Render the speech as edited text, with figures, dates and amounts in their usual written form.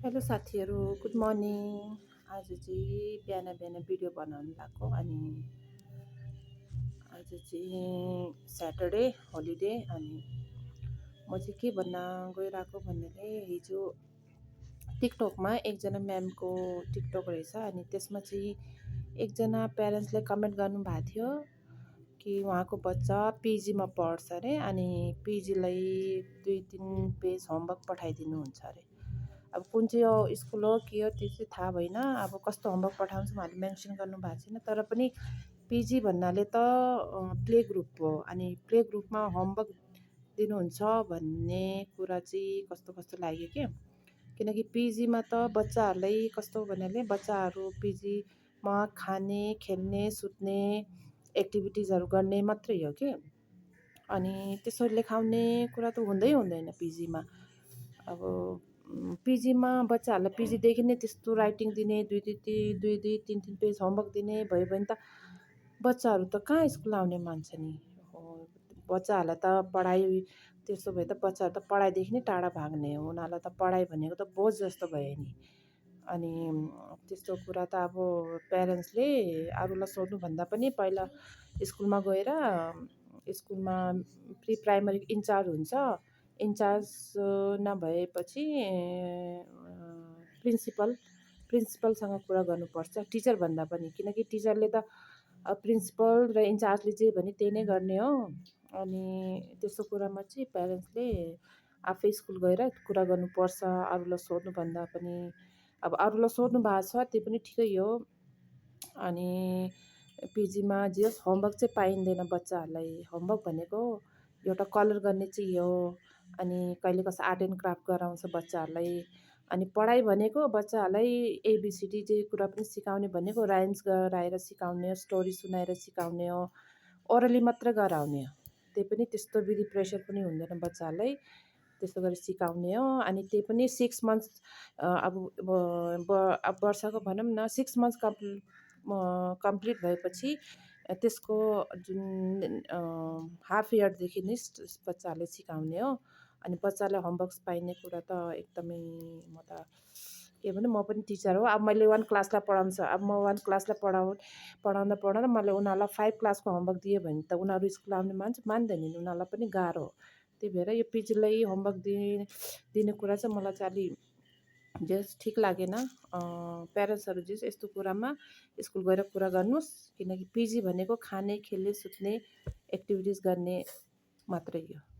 Hello साथीहरू, good morning. आज चाहिँ बिहान बिहान भिडियो बनाउनु भएको। अनि आज चाहिँ स्याटरडे होलिडे। अनि म चाहिँ के भन्न गइरहेको भन्नाले, हिजो टिकटकमा एकजना म्यामको टिकटक रहेछ। अनि त्यसमा चाहिँ एकजना प्यारेन्ट्सले कमेन्ट गर्नुभएको थियो कि उहाँको बच्चा पिजीमा पढ्छ अरे। अनि पिजीलाई 2-3 पेज होमवर्क पठाइदिनुहुन्छ अरे। अब कुन चाहिँ स्कुल हो के हो त्यो चाहिँ थाहा भएन। अब कस्तो होमवर्क पठाउँछ उहाँले मेन्सन गर्नुभएको छैन। तर पनि पिजी भन्नाले त प्ले ग्रुप हो। अनि प्ले ग्रुपमा होमवर्क दिनुहुन्छ भन्ने कुरा चाहिँ कस्तो कस्तो लाग्यो के। किनकि पिजीमा त बच्चाहरूलाई कस्तो भन्नाले बच्चाहरू पिजीमा खाने, खेल्ने, सुत्ने, एक्टिभिटिजहरू गर्ने मात्रै हो कि। अनि त्यसो लेखाउने कुरा त हुँदैन पिजीमा। अब पिजीमा बच्चाहरूलाई पिजीदेखि नै त्यस्तो राइटिङ दिने, दुई 3 पेज होमवर्क दिने भयो भने त बच्चाहरू त कहाँ स्कुल आउने मान्छ नि। बच्चाहरूलाई त पढाइ त्यसो भए त बच्चाहरू त पढाइदेखि नै टाढा भाग्ने हो। उनीहरूलाई त पढाइ भनेको त बोझ जस्तो भयो नि। अनि त्यस्तो कुरा त अब प्यारेन्ट्सले अरूलाई सोध्नुभन्दा पनि पहिला स्कुलमा गएर स्कुलमा प्री प्राइमरी इन्चार्ज हुन्छ। इन्चार्ज नभएपछि प्रिन्सिपलसँग कुरा गर्नुपर्छ, टिचर भन्दा पनि। किनकि टिचरले त प्रिन्सिपल र इन्चार्जले जे भने त्यही नै गर्ने हो। अनि त्यस्तो कुरामा चाहिँ प्यारेन्ट्सले आफै स्कुल गएर कुरा गर्नुपर्छ, अरूलाई सोध्नुभन्दा पनि। अब अरूलाई सोध्नु भएको छ त्यो पनि ठिकै हो। अनि पिजीमा जे होस् होमवर्क चाहिँ पाइँदैन बच्चाहरूलाई। होमवर्क भनेको एउटा कलर गर्ने चाहिँ हो। अनि कहिले कसो आर्ट एन्ड क्राफ्ट गराउँछ बच्चाहरूलाई। अनि पढाइ भनेको बच्चाहरूलाई एबिसिडी जे कुरा पनि सिकाउने भनेको राइम्स गराएर सिकाउने हो, स्टोरी सुनाएर सिकाउने हो, ओरली मात्र गराउने हो। त्यही पनि त्यस्तो विधि प्रेसर पनि हुँदैन बच्चाहरूलाई, त्यस्तो गरी सिकाउने हो। अनि त्यही पनि 6 मन्थ्स अब वर्षको भनौँ न 6 मन्थ्स कम्प्लिट भएपछि त्यसको जुन हाफ इयरदेखि नै बच्चाहरूले सिकाउने हो। अनि बच्चालाई होमवर्क्स पाइने कुरा त एकदमै म त के भन्नु, म पनि टिचर हो। अब मैले 1 क्लासलाई पढाउँछ, अब म 1 क्लासलाई पढाउँदा मैले उनीहरूलाई 5 क्लासको होमवर्क दिएँ भने त उनीहरू स्कुल आउनु मान्दैन नि। उनीहरूलाई पनि गाह्रो हो। त्यही भएर यो पिजीलाई होमवर्क दिने कुरा चाहिँ मलाई चाहिँ अलि ठिक लागेन। प्यारेन्ट्सहरू चाहिँ यस्तो कुरामा स्कुल गएर कुरा गर्नुहोस्। किनकि पिजी भनेको खाने, खेल्ने, सुत्ने, एक्टिभिटिज गर्ने मात्रै हो।